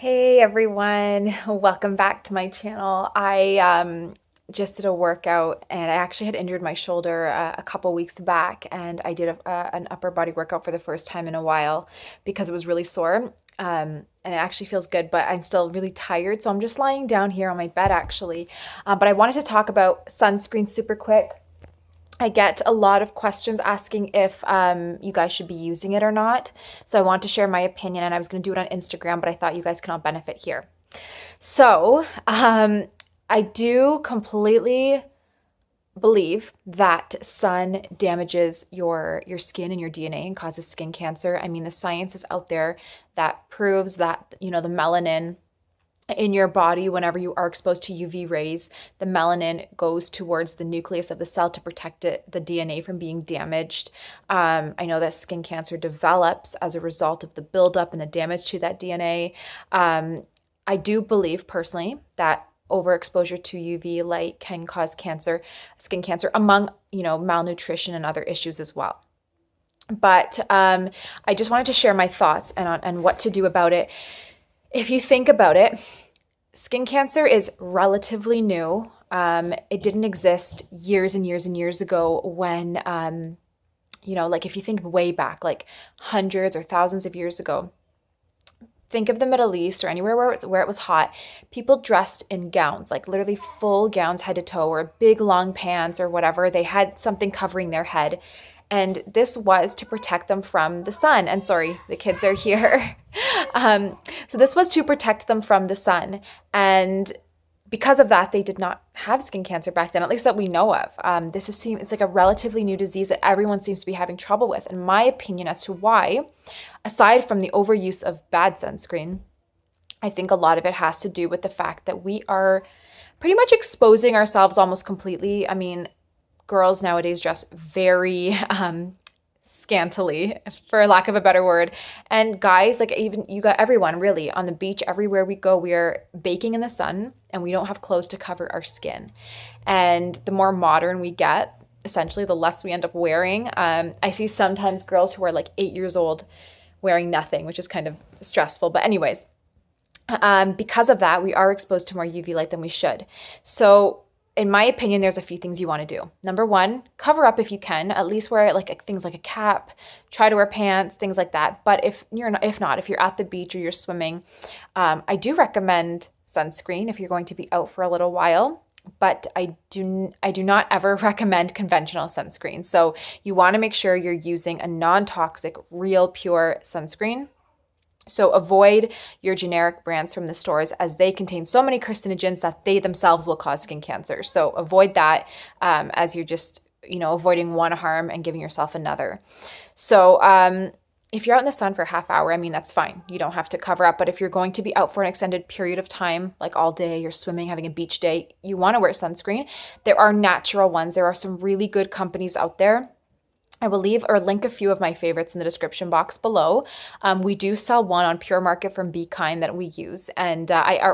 Hey everyone, welcome back to my channel. I just did a workout and I actually had injured my shoulder a couple weeks back, and I did an upper body workout for the first time in a while because it was really sore. And it actually feels good, but I'm still really tired. So I'm just lying down here on my bed actually. But I wanted to talk about sunscreen super quick. I get a lot of questions asking if you guys should be using it or not. So I want to share my opinion, and I was going to do it on Instagram, but I thought you guys can all benefit here. So I do completely believe that sun damages your skin and your DNA and causes skin cancer. I mean, the science is out there that proves that, the melanin in your body, whenever you are exposed to UV rays, the melanin goes towards the nucleus of the cell to protect the DNA from being damaged. I know that skin cancer develops as a result of the buildup and the damage to that DNA. I do believe personally that overexposure to UV light can cause cancer, skin cancer, among, malnutrition and other issues as well. But I just wanted to share my thoughts and what to do about it. If you think about it, skin cancer is relatively new. It didn't exist years and years and years ago when, like if you think way back, like hundreds or thousands of years ago, think of the Middle East or anywhere where it was hot. People dressed in gowns, like literally full gowns head to toe, or big long pants or whatever. They had something covering their head. And this was to protect them from the sun. And sorry, the kids are here. So this was to protect them from the sun. And because of that, they did not have skin cancer back then, at least that we know of. It's like a relatively new disease that everyone seems to be having trouble with. And my opinion as to why, aside from the overuse of bad sunscreen, I think a lot of it has to do with the fact that we are pretty much exposing ourselves almost completely. I mean, girls nowadays dress very scantily, for lack of a better word. And guys, like even you got everyone really on the beach, everywhere we go, we are baking in the sun and we don't have clothes to cover our skin. And the more modern we get, essentially, the less we end up wearing. I see sometimes girls who are like 8 years old wearing nothing, which is kind of stressful. But anyways, because of that, we are exposed to more UV light than we should. So in my opinion, there's a few things you want to do. Number one, cover up if you can. At least wear things like a cap. Try to wear pants, things like that. But if you're at the beach or you're swimming, I do recommend sunscreen if you're going to be out for a little while. But I do not ever recommend conventional sunscreen. So you want to make sure you're using a non-toxic, real, pure sunscreen. So avoid your generic brands from the stores, as they contain so many carcinogens that they themselves will cause skin cancer. So avoid that, as you're just, avoiding one harm and giving yourself another. So if you're out in the sun for a half hour, I mean, that's fine. You don't have to cover up. But if you're going to be out for an extended period of time, like all day, you're swimming, having a beach day, you want to wear sunscreen. There are natural ones. There are some really good companies out there. I will leave or link a few of my favorites in the description box below. We do sell one on Pure Market from Be Kind that we use, and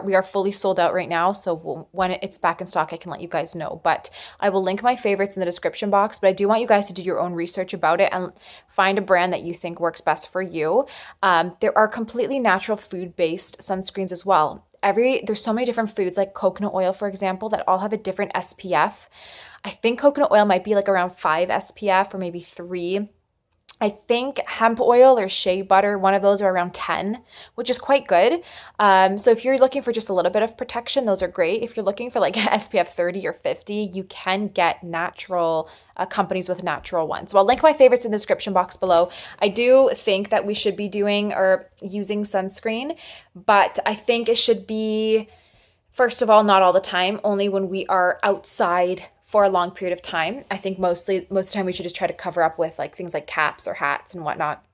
we are fully sold out right now. So when it's back in stock, I can let you guys know. But I will link my favorites in the description box. But I do want you guys to do your own research about it and find a brand that you think works best for you. There are completely natural food-based sunscreens as well. There's so many different foods, like coconut oil, for example, that all have a different SPF. I think coconut oil might be like around 5 SPF or maybe 3. I think hemp oil or shea butter, one of those, are around 10, which is quite good. So if you're looking for just a little bit of protection, those are great. If you're looking for like SPF 30 or 50, you can get natural companies with natural ones. So I'll link my favorites in the description box below. I do think that we should be doing or using sunscreen, but I think it should be, first of all, not all the time, only when we are outside for a long period of time. I think most of the time we should just try to cover up with like things like caps or hats and whatnot.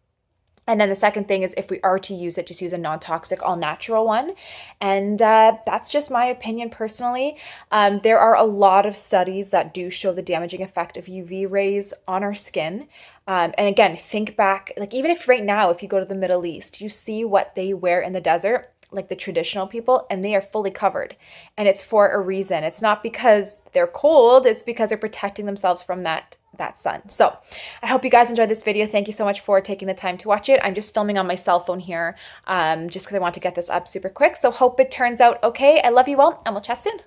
And then the second thing is, if we are to use it, just use a non-toxic, all-natural one. And that's just my opinion personally. There are a lot of studies that do show the damaging effect of UV rays on our skin. And again, think back, like even if right now, if you go to the Middle East, you see what they wear in the desert, like the traditional people, and they are fully covered. And it's for a reason. It's not because they're cold, it's because they're protecting themselves from that that sun. So I hope you guys enjoyed this video. Thank you so much for taking the time to watch it. I'm just filming on my cell phone here just because I want to get this up super quick. So hope it turns out okay. I love you all, and we'll chat soon.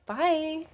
Bye.